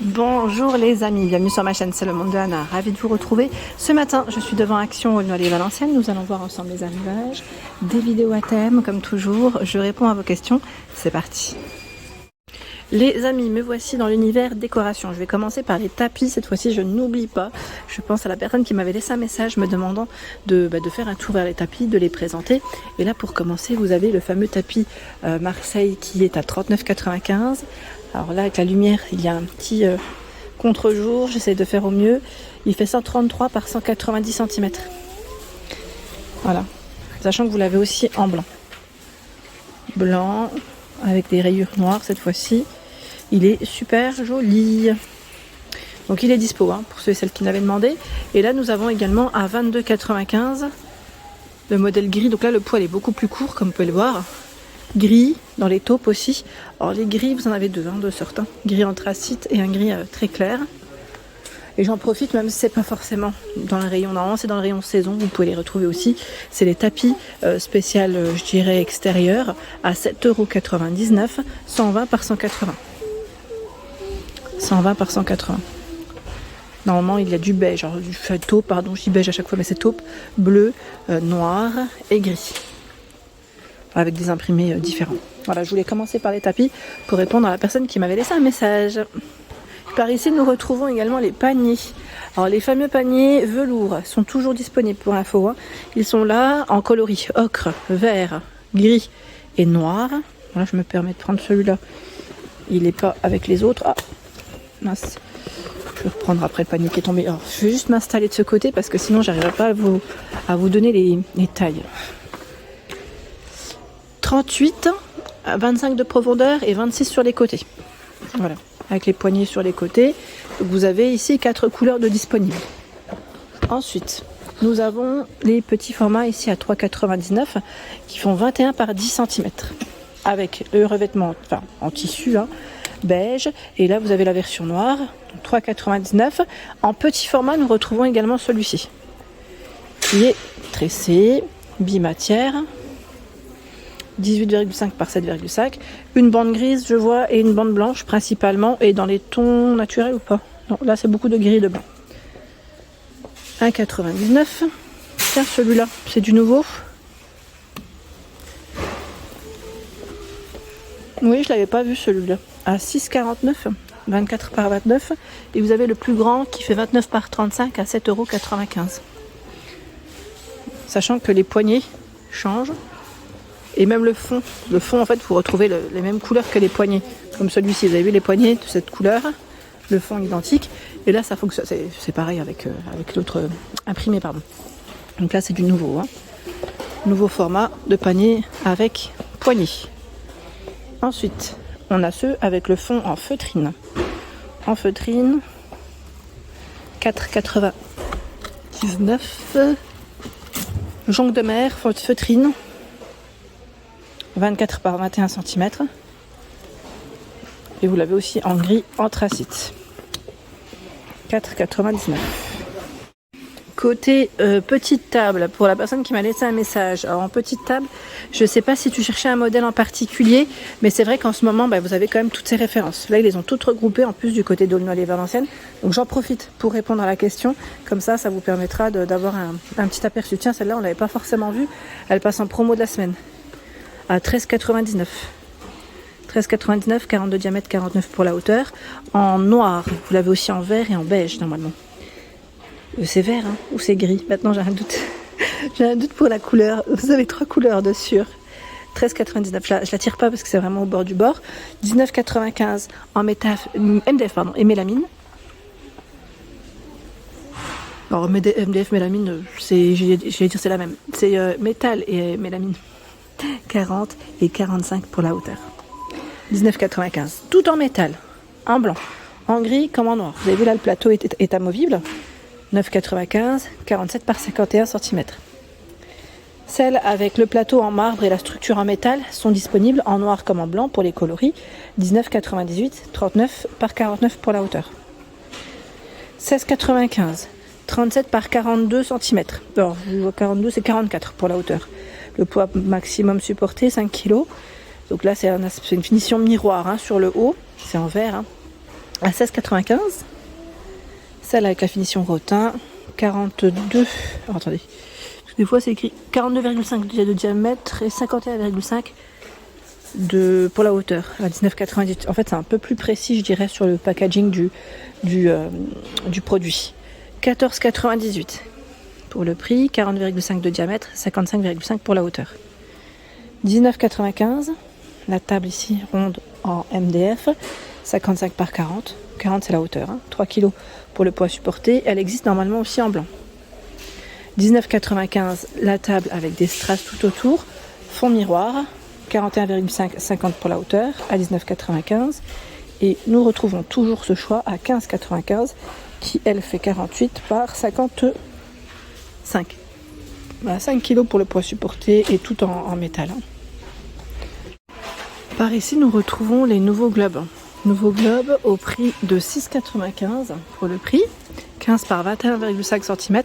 Bonjour les amis, bienvenue sur ma chaîne, c'est le monde de Anna, ravie de vous retrouver. Ce matin, je suis devant Action Aulnoy-les-Valenciennes, nous allons voir ensemble les arrivages, des vidéos à thème, comme toujours, je réponds à vos questions, c'est parti. Les amis, me voici dans l'univers décoration. Je vais commencer par les tapis, cette fois-ci je n'oublie pas. Je pense à la personne qui m'avait laissé un message me demandant de faire un tour vers les tapis, de les présenter. Et là pour commencer, vous avez le fameux tapis Marseille qui est à 39,95 €. Alors là avec la lumière, il y a un petit contre-jour, j'essaie de faire au mieux. Il fait 133 par 190 cm. Voilà, sachant que vous l'avez aussi en blanc. Blanc, avec des rayures noires cette fois-ci. Il est super joli. Donc il est dispo pour ceux et celles qui l'avaient demandé. Et là nous avons également à 22,95 € le modèle gris. Donc là le poil est beaucoup plus court comme vous pouvez le voir. Gris dans les taupes aussi. Alors les gris vous en avez deux, de sortes. Gris anthracite et un gris très clair. Et j'en profite, même si c'est pas forcément dans le rayon, normalement c'est dans le rayon saison, vous pouvez les retrouver aussi. C'est les tapis spécial, je dirais extérieur, à 7,99 €, 120 par 180. 120 par 180. Normalement il y a du beige, alors du taupe, pardon, je dis beige à chaque fois, mais c'est taupe, bleu, noir et gris. Avec des imprimés différents. Voilà, je voulais commencer par les tapis pour répondre à la personne qui m'avait laissé un message. Par ici, nous retrouvons également les paniers. Alors, les fameux paniers velours sont toujours disponibles pour info. Ils sont là en coloris ocre, vert, gris et noir. Voilà, je me permets de prendre celui-là. Il n'est pas avec les autres. Ah, mince. Je vais reprendre après le panier qui est tombé. Alors, je vais juste m'installer de ce côté parce que sinon, j'arriverai pas à vous donner les tailles. 38, 25 de profondeur et 26 sur les côtés. Voilà. Avec les poignées sur les côtés. Donc vous avez ici 4 couleurs de disponibles. Ensuite, nous avons les petits formats ici à 3,99 € qui font 21 par 10 cm. Avec le revêtement en tissu beige. Et là, vous avez la version noire, 3,99 €. En petit format, nous retrouvons également celui-ci. Qui est tressé, bimatière. 18,5 par 7,5. Une bande grise, je vois, et une bande blanche principalement. Et dans les tons naturels ou pas? Non, là c'est beaucoup de gris et de blanc. 1,99 €. Tiens, celui-là, c'est du nouveau. Oui, je l'avais pas vu celui-là. À 6,49 €. 24 par 29. Et vous avez le plus grand qui fait 29 par 35 à 7,95 €. Sachant que les poignées changent. Et même le fond en fait vous retrouvez les mêmes couleurs que les poignées. Comme celui-ci, vous avez vu les poignées de cette couleur, le fond identique. Et là ça fonctionne, c'est pareil avec l'autre imprimé pardon. Donc là c'est du nouveau. Nouveau format de panier avec poignée. Ensuite on a ceux avec le fond en feutrine. En feutrine 4,99 €. Jonc de mer, feutrine. 24 par 21 cm. Et vous l'avez aussi en gris anthracite. 4,99 €. Côté petite table, pour la personne qui m'a laissé un message. Alors en petite table, je ne sais pas si tu cherchais un modèle en particulier, mais c'est vrai qu'en ce moment, vous avez quand même toutes ces références. Là, ils les ont toutes regroupées en plus du côté d'Aulnoy-les-Valenciennes. Donc j'en profite pour répondre à la question. Comme ça vous permettra d'avoir un petit aperçu. Tiens, celle-là, on ne l'avait pas forcément vue. Elle passe en promo de la semaine. À 13,99 €. 13,99 €, 42 diamètre, 49 pour la hauteur. En noir, vous l'avez aussi en vert et en beige normalement. C'est vert ou c'est gris? Maintenant j'ai un doute. J'ai un doute pour la couleur. Vous avez 3 couleurs dessus. 13,99 €. Je la tire pas parce que c'est vraiment au bord du bord. 19,95 € en MDF et mélamine. Alors MDF, mélamine, j'allais dire c'est la même. C'est métal et mélamine. 40 et 45 pour la hauteur. 19,95 €. Tout en métal, en blanc, en gris comme en noir. Vous avez vu là, le plateau est amovible. 9,95 €, 47 par 51 cm. Celles avec le plateau en marbre et la structure en métal sont disponibles en noir comme en blanc pour les coloris. 19,98 €, 39 par 49 pour la hauteur. 16,95 €, 37 par 42 cm. Alors, je vois 42, c'est 44 pour la hauteur. Le poids maximum supporté, 5 kg. Donc là, c'est une finition miroir sur le haut. C'est en verre. à 16,95. Celle avec la finition rotin, 42. Alors, attendez, parce que des fois c'est écrit 42,5 de diamètre et 51,5 pour la hauteur à 19,98. En fait, c'est un peu plus précis, je dirais, sur le packaging du produit. 14,98 pour le prix, 40,5 de diamètre, 55,5 pour la hauteur. 19,95. La table ici ronde en MDF, 55 par 40. 40 c'est la hauteur, 3 kg pour le poids supporté. Elle existe normalement aussi en blanc. 19,95 la table avec des strass tout autour, fond miroir, 41,5, 50 pour la hauteur à 19,95. Et nous retrouvons toujours ce choix à 15,95 qui elle fait 48 par 55. Voilà, 5 kg pour le poids supporté et tout en métal. Par ici nous retrouvons les nouveaux globes. Nouveau globe au prix de 6,95 pour le prix, 15 par 21,5 cm.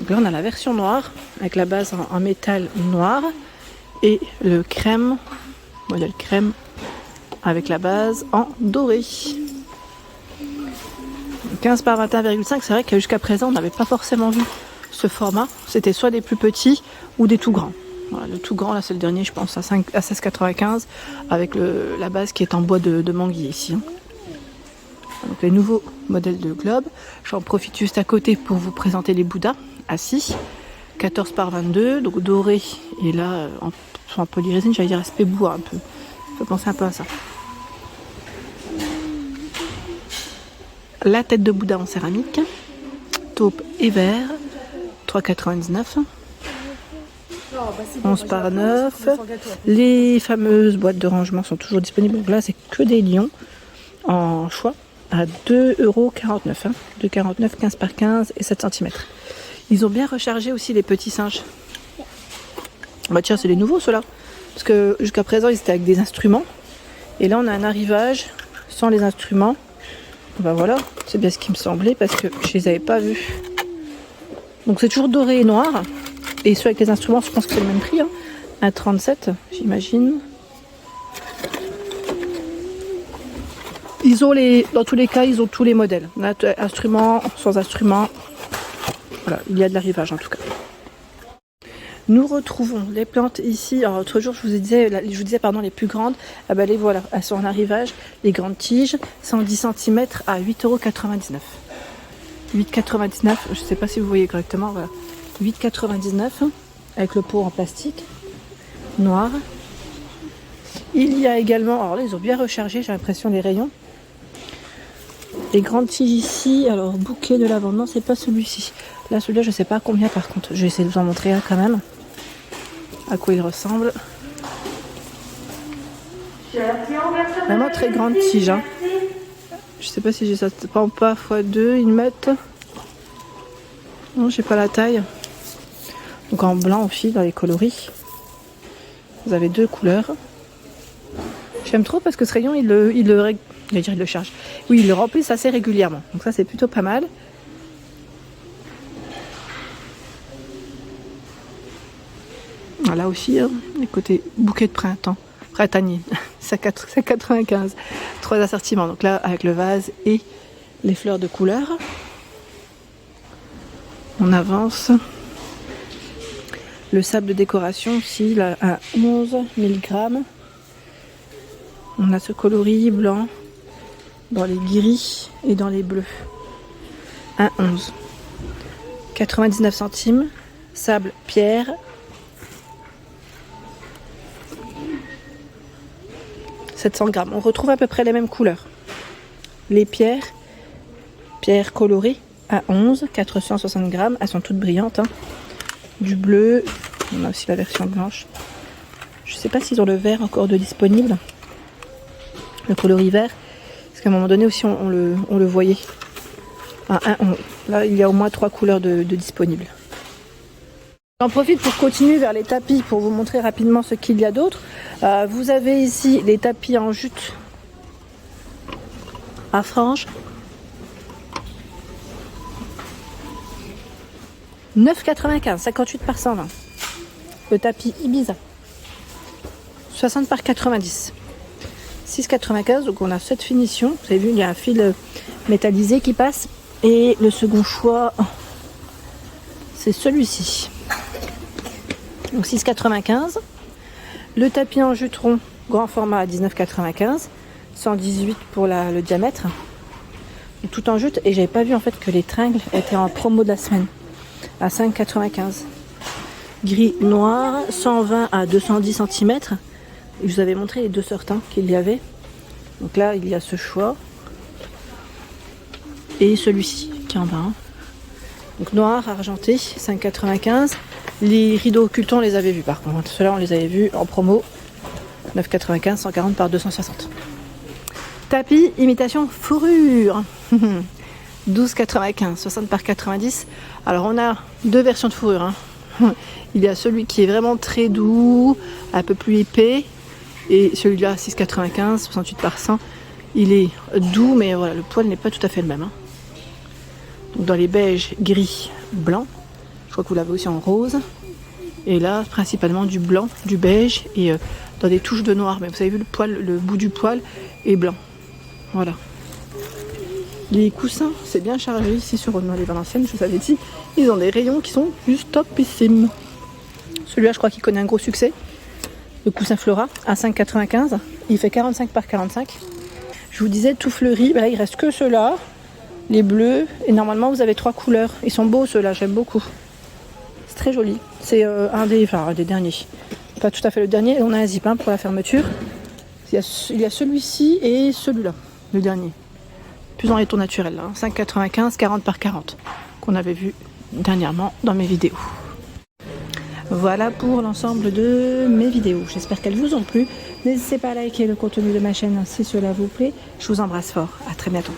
Donc là on a la version noire avec la base en métal noir et le crème, modèle crème avec la base en doré. 15 par 21,5, c'est vrai que jusqu'à présent on n'avait pas forcément vu ce format. C'était soit des plus petits ou des tout grands. Voilà, le tout grand là c'est le dernier je pense à 16,95 avec la base qui est en bois de manguier ici. Donc les nouveaux modèles de globe. J'en profite juste à côté pour vous présenter les Bouddhas assis. 14 par 22, donc doré et là en polyrésine, j'allais dire aspect bois un peu. Ça peut penser un peu à ça. La tête de Bouddha en céramique, taupe et verre, 3,99. 11 par 9. Les fameuses boîtes de rangement sont toujours disponibles. Donc là, c'est que des lions en choix à 2,49 €. 2,49, 15 par 15 et 7 cm. Ils ont bien rechargé aussi les petits singes. Bah tiens, c'est les nouveaux ceux-là. Parce que jusqu'à présent, ils étaient avec des instruments. Et là, on a un arrivage sans les instruments. Bah voilà, c'est bien ce qui me semblait parce que je les avais pas vus. Donc c'est toujours doré et noir. Et ceux avec les instruments, je pense que c'est le même prix, à 37, j'imagine. Ils ont dans tous les cas, ils ont tous les modèles. Instruments, sans instruments. Voilà, il y a de l'arrivage en tout cas. Nous retrouvons les plantes ici. Alors, l'autre jour, je vous disais les plus grandes. Ah ben, les voilà, elles sont en arrivage. Les grandes tiges, 110 cm à 8,99 €. 8,99 €, je ne sais pas si vous voyez correctement. Voilà. 8,99 € avec le pot en plastique noir. Il y a également, alors là ils ont bien rechargé, j'ai l'impression, les rayons. Les grandes tiges ici, alors bouquet de lavande, non c'est pas celui-ci. Là celui-là je sais pas combien par contre, je vais essayer de vous en montrer un quand même. À quoi il ressemble. Vraiment très grande tige. Je sais pas si j'ai ça, pas x2, ils mettent. Non, j'ai pas la taille. Donc en blanc aussi dans les coloris. Vous avez deux couleurs. J'aime trop parce que ce rayon il le charge. Oui, il le remplisse assez régulièrement. Donc ça c'est plutôt pas mal. Là aussi, les côtés bouquet de printemps. Printanier. C'est 95. 3 assortiments. Donc là avec le vase et les fleurs de couleur. On avance. Le sable de décoration aussi, là, à 11 mg. On a ce coloris blanc dans les gris et dans les bleus. À 11. 99 centimes. Sable pierre. « 700 grammes. On retrouve à peu près les mêmes couleurs. Les pierres colorées à 11, 460 grammes. Elles sont toutes brillantes. Du bleu, on a aussi la version blanche. Je sais pas s'ils ont le vert encore de disponible. Le coloris vert. Parce qu'à un moment donné aussi on le voyait. Là il y a au moins 3 couleurs de disponibles. J'en profite pour continuer vers les tapis pour vous montrer rapidement ce qu'il y a d'autre. Vous avez ici les tapis en jute à franges. 9,95, 58 par 120. Le tapis Ibiza. 60 par 90. 6,95 €. Donc on a cette finition. Vous avez vu, il y a un fil métallisé qui passe. Et le second choix, c'est celui-ci. Donc 6,95 €. Le tapis en jutron grand format à 19,95 €. 118 pour le diamètre. Tout en jute. Et j'avais pas vu en fait que les tringles étaient en promo de la semaine. À 5,95 €. Gris noir, 120 à 210 cm. Je vous avais montré les deux sortes qu'il y avait. Donc là, il y a ce choix. Et celui-ci qui est en bas. Donc noir, argenté, 5,95 €. Les rideaux occultants, on les avait vus par contre. Ceux-là, on les avait vus en promo. 9,95 €, 140 par 260. Tapis, imitation fourrure. 12,95 €, 60 par 90. Alors on a deux versions de fourrure. Il y a celui qui est vraiment très doux, un peu plus épais. Et celui-là, 6,95 €, 68 par 100. Il est doux, mais voilà, le poil n'est pas tout à fait le même. Donc dans les beiges, gris, blanc. Je crois que vous l'avez aussi en rose. Et là, principalement du blanc, du beige et dans des touches de noir. Mais vous avez vu, le bout du poil est blanc. Voilà. Les coussins, c'est bien chargé ici sur Aulnoy les Valenciennes, je vous avais dit. Ils ont des rayons qui sont juste topissimes. Celui-là, je crois qu'il connaît un gros succès. Le coussin Flora à 5,95 €. Il fait 45 par 45. Je vous disais tout fleuri. Ben là, il reste que ceux-là. Les bleus. Et normalement, vous avez 3 couleurs. Ils sont beaux ceux-là, j'aime beaucoup. C'est très joli. C'est un des derniers. Pas tout à fait le dernier. On a un zip pour la fermeture. Il y a celui-ci et celui-là, le dernier. Plus dans les tons naturels, là. 5,95 €, 40 par 40. Qu'on avait vu dernièrement dans mes vidéos. Voilà pour l'ensemble de mes vidéos. J'espère qu'elles vous ont plu. N'hésitez pas à liker le contenu de ma chaîne si cela vous plaît. Je vous embrasse fort. À très bientôt.